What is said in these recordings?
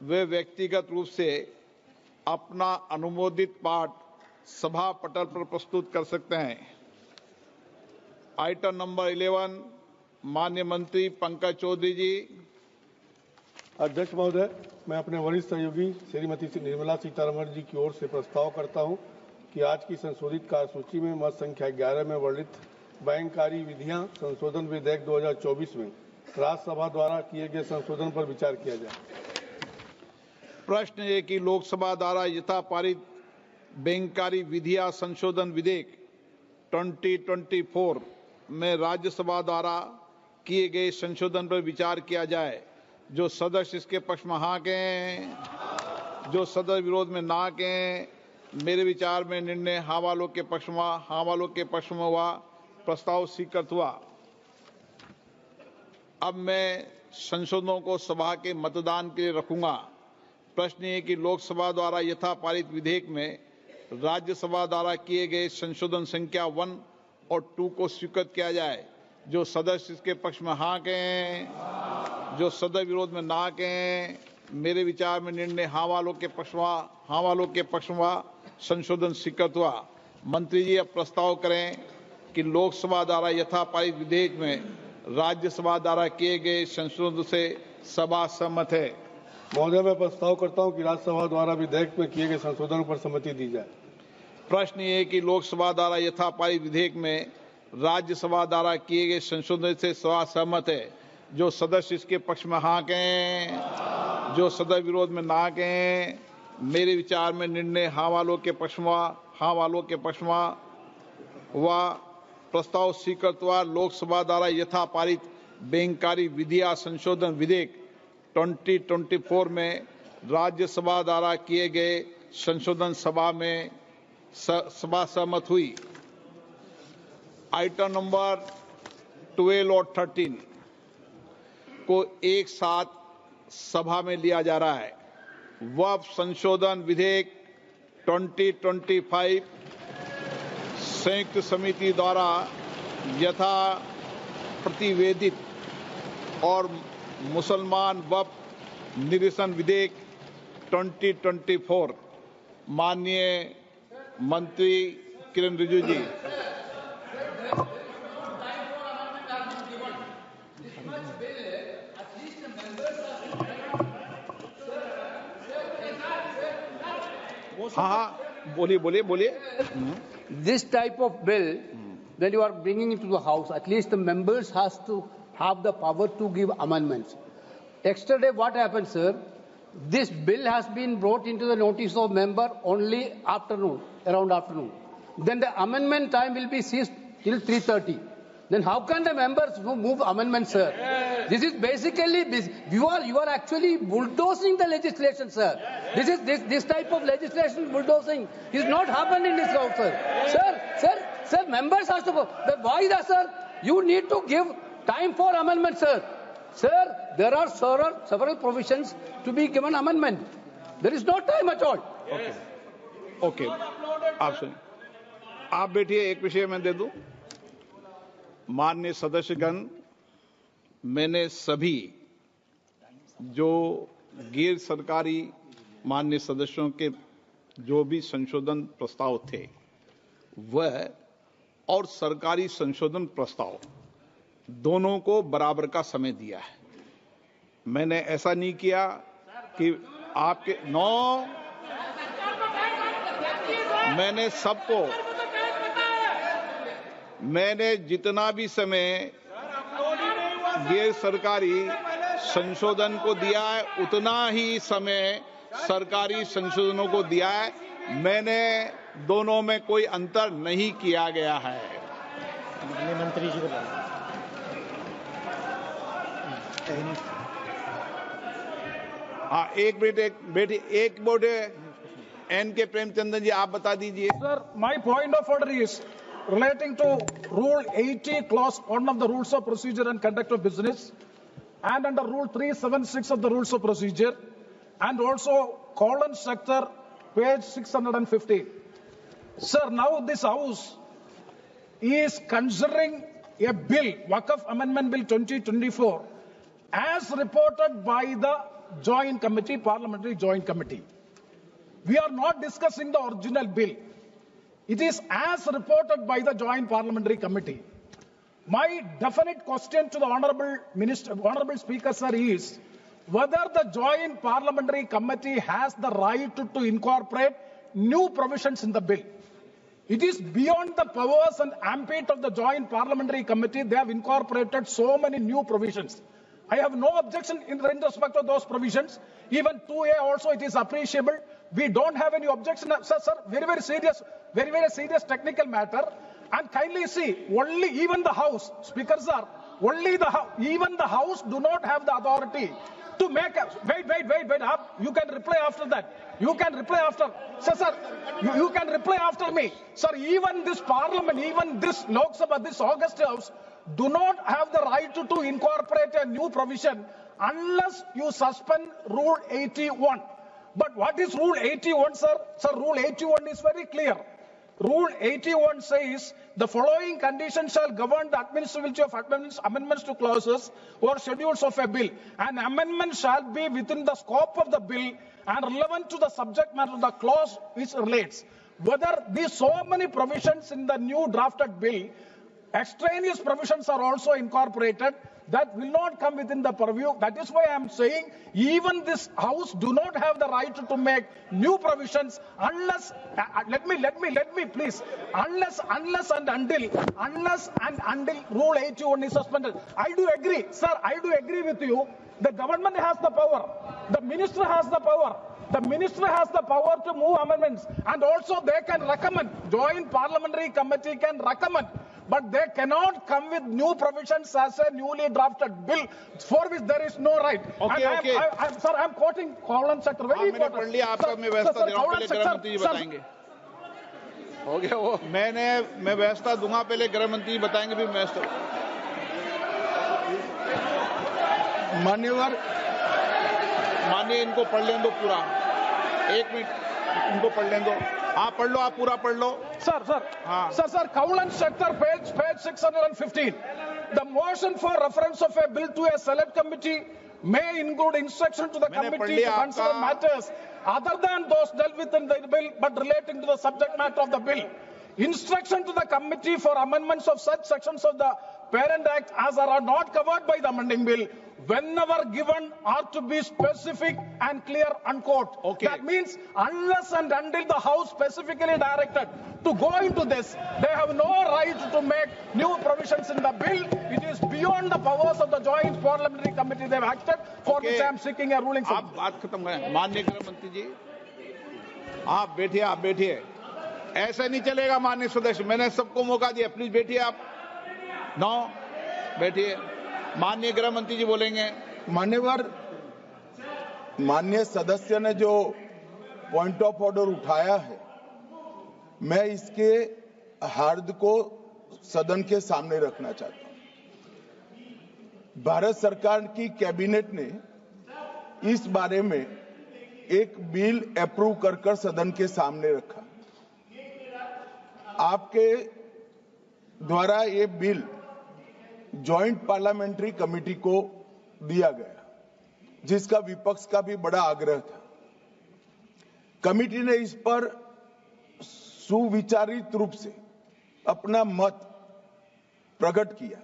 वे व्यक्तिगत रूप से अपना अनुमोदित पाठ सभा पटल पर प्रस्तुत कर सकते हैं। आइटम नंबर 11, माननीय मंत्री पंकज चौधरी जी। अध्यक्ष महोदय, मैं अपने वरिष्ठ सहयोगी श्रीमती निर्मला सीतारमण जी की ओर से प्रस्ताव करता हूं कि आज की संशोधित कार्यसूची में मत संख्या 11 में वर्णित बैंककारी विधियां संशोधन विधेयक 2024 में राज्यसभा द्वारा किए गए संशोधन पर विचार किया जाए। प्रश्न है कि लोकसभा द्वारा यथा पारित बैंककारी विधियां संशोधन विधेयक 2024 में राज्यसभा द्वारा किए गए संशोधन पर विचार किया जाए। जो सदस्य इसके पक्ष में हाँ कहें, जो सदस्य विरोध में ना कहें। मेरे विचार में निर्णय हाँ वालों के पक्ष में हुआ। प्रस्ताव स्वीकृत हुआ। अब मैं संशोधनों को सभा के मतदान के लिए रखूंगा। प्रश्न है कि लोकसभा द्वारा यथा पारित विधेयक में राज्यसभा द्वारा किए गए संशोधन संख्या 1 और 2 को स्वीकृत किया जाए। जो सदस्य इसके पक्ष में हाँ कहें, जो सदस्य विरोध में ना कहें। मेरे विचार में निर्णय हाँ वालों के पक्ष में संशोधन स्वीकृत हुआ। मंत्री जी अब प्रस्ताव करें कि लोकसभा द्वारा यथा पारित विधेयक में राज्यसभा द्वारा किए गए संशोधन से सभा सहमत है। महोदय, मैं प्रस्ताव करता हूं कि राज्यसभा द्वारा विधेयक में किए गए संशोधनों पर सहमति दी जाए। प्रश्न ये है कि लोकसभा द्वारा यथा पारित विधेयक में राज्यसभा द्वारा किए गए संशोधन से सभा सहमत है। जो सदस्य इसके पक्ष में हाँ कहें, जो सदस्य विरोध में ना कहें। मेरे विचार में निर्णय हाँ वालों के पक्ष में हुआ। प्रस्ताव स्वीकृत हुआ। लोकसभा द्वारा यथा पारित बैंककारी विधियां संशोधन विधेयक 2024 में राज्यसभा द्वारा किए गए संशोधन सभा सहमत हुई। आइटम नंबर 12 और 13 को एक साथ सभा में लिया जा रहा है। वक्फ संशोधन विधेयक 2025 संयुक्त समिति द्वारा यथा प्रतिवेदित और मुसलमान वक्फ निरसन विधेयक 2024। माननीय मंत्री किरण रिजिजू जी। हाँ, बोलिए। This type of bill, when you are bringing it to the House, at least the members has to have the power to give amendments. Yesterday, what happened, sir? This bill has been brought into the notice of member only around afternoon. Then the amendment time will be ceased till 3:30. Then how can the members move amendments, sir? This is basically you are actually bulldozing the legislation, sir. This type of legislation bulldozing is not happened in this house, sir. Sir, members has to go. Why that, sir? You need to give time for amendment, sir. Sir, there are several provisions to be given amendment. There is no time at all. Okay, आप सुनिए। आप बैठिए, एक विषय मैं दे दूं। माननीय सदस्यगण, मैंने सभी जो गैर सरकारी माननीय सदस्यों के जो भी संशोधन प्रस्ताव थे वह और सरकारी संशोधन प्रस्ताव दोनों को बराबर का समय दिया है। मैंने ऐसा नहीं किया कि आपके मैंने जितना भी समय गैर सरकारी संशोधन को दिया है उतना ही समय सरकारी संशोधनों को दिया है। मैंने दोनों में कोई अंतर नहीं किया गया है। मंत्री जी को हाँ, एक मिनट एन के प्रेमचंद्रन जी, आप बता दीजिए। Sir, my point of order is relating to Rule 80, Clause 1 of the Rules of Procedure and Conduct of Business, and under Rule 376 of the Rules of Procedure, and also colon structure, page 650. Sir, now this House is considering a bill, Waqf Amendment Bill 2024, as reported by the joint committee, parliamentary joint committee. We are not discussing the original bill. It is as reported by the joint parliamentary committee. My definite question to the honorable speaker, sir, is whether the joint parliamentary committee has the right to incorporate new provisions in the bill. It is beyond the powers and ambit of the joint parliamentary committee. They have incorporated so many new provisions. I have no objection in respect of those provisions. Even 2A also, it is appreciable. We don't have any objection. Sir, very serious technical matter. And kindly see, only even the House, Speaker sir, even the House do not have the authority to make wait. You can reply after that. You can reply after. Sir, you can reply after me. Sir, even this Parliament, even this Lok Sabha, this August House, do not have the right to incorporate a new provision unless you suspend Rule 81. But what is Rule 81, sir? Sir, Rule 81 is very clear. Rule 81 says the following conditions shall govern the administrability of amendments to clauses or schedules of a bill. An amendment shall be within the scope of the bill and relevant to the subject matter of the clause which relates. Whether these so many provisions in the new drafted bill, extraneous provisions are also incorporated, that will not come within the purview. That is why I am saying even this House do not have the right to make new provisions unless, let me please, unless and until Rule 81 is suspended. I do agree, sir, I do agree with you. The government has the power. The minister has the power. The minister has the power to move amendments, and also they can recommend. Joint parliamentary committee can recommend, but they cannot come with new provisions as a newly drafted bill for which there is no right. Okay. Sir, I am quoting Kawalan sector. Very important. पढ़ लिया आपका, मैं व्यवस्था दे रहा हूं, पहले गृह मंत्री जी बताएंगे. हो गया वो. मैं व्यवस्था दूंगा, पहले गृह मंत्री जी बताएंगे, फिर व्यवस्था. माननीय इनको पढ़ लें दो पूरा. 1 मिनट इनको पढ़ लें दो. आप पढ़ लो, आप पूरा पढ़ लो. Sir, Kawalan sector, page 615. The motion for reference of a bill to a select committee may include instruction to the committee to consider matters other than those dealt with in the bill but relating to the subject matter of the bill. Instruction to the committee for amendments of such sections of the Parent Act as are not covered by the amending bill, whenever given, are to be specific and clear, unquote. Okay. That means unless and until the House specifically directed to go into this, they have no right to make new provisions in the bill. It is beyond the powers of the joint parliamentary committee they have acted, for which I am seeking a ruling. आप बात खत्म करें. माननीय गृह मंत्री जी, आप बैठिए. ऐसा नहीं चलेगा माननीय सदस्य. मैंने सबको मौका दिया, प्लीज बैठिए आप. बैठिए. माननीय गृह मंत्री जी बोलेंगे. माननीय सदस्य ने जो पॉइंट ऑफ ऑर्डर उठाया है, मैं इसके हार्द को सदन के सामने रखना चाहता हूं. भारत सरकार की कैबिनेट ने इस बारे में एक बिल अप्रूव कर सदन के सामने रखा. आपके द्वारा ये बिल जॉइंट पार्लियामेंट्री कमेटी को दिया गया, जिसका विपक्ष का भी बड़ा आग्रह था. कमेटी ने इस पर सुविचारित रूप से अपना मत प्रकट किया.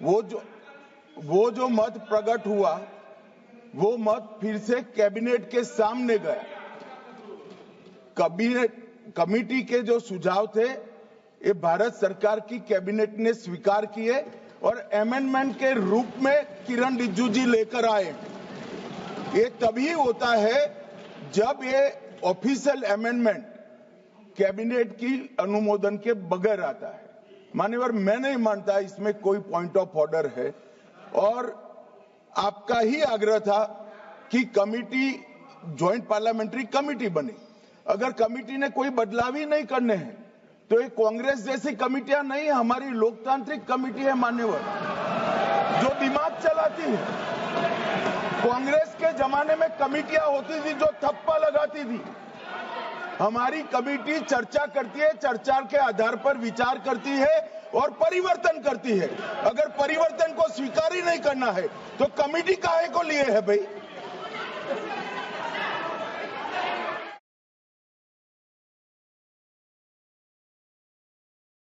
वो जो मत प्रकट हुआ, वो मत फिर से कैबिनेट के सामने गया. कमेटी के जो सुझाव थे, ये भारत सरकार की कैबिनेट ने स्वीकार किए और अमेंडमेंट के रूप में किरण रिजिजू जी लेकर आए. ये तभी होता है जब ये ऑफिशियल अमेंडमेंट कैबिनेट की अनुमोदन के बगैर आता है. माननीय, मैं नहीं मानता इसमें कोई पॉइंट ऑफ ऑर्डर है, और आपका ही आग्रह था कि कमेटी ज्वाइंट पार्लियामेंट्री कमेटी बने. अगर कमेटी ने कोई बदलाव ही नहीं करने हैं तो ये कांग्रेस जैसी कमेटियां नहीं, हमारी लोकतांत्रिक कमेटी है मान्यवर, जो दिमाग चलाती है. कांग्रेस के जमाने में कमेटियां होती थी जो थप्पा लगाती थी. हमारी कमेटी चर्चा करती है, चर्चा के आधार पर विचार करती है और परिवर्तन करती है. अगर परिवर्तन को स्वीकार ही नहीं करना है तो कमेटी काहे को लिए है भाई? Yes.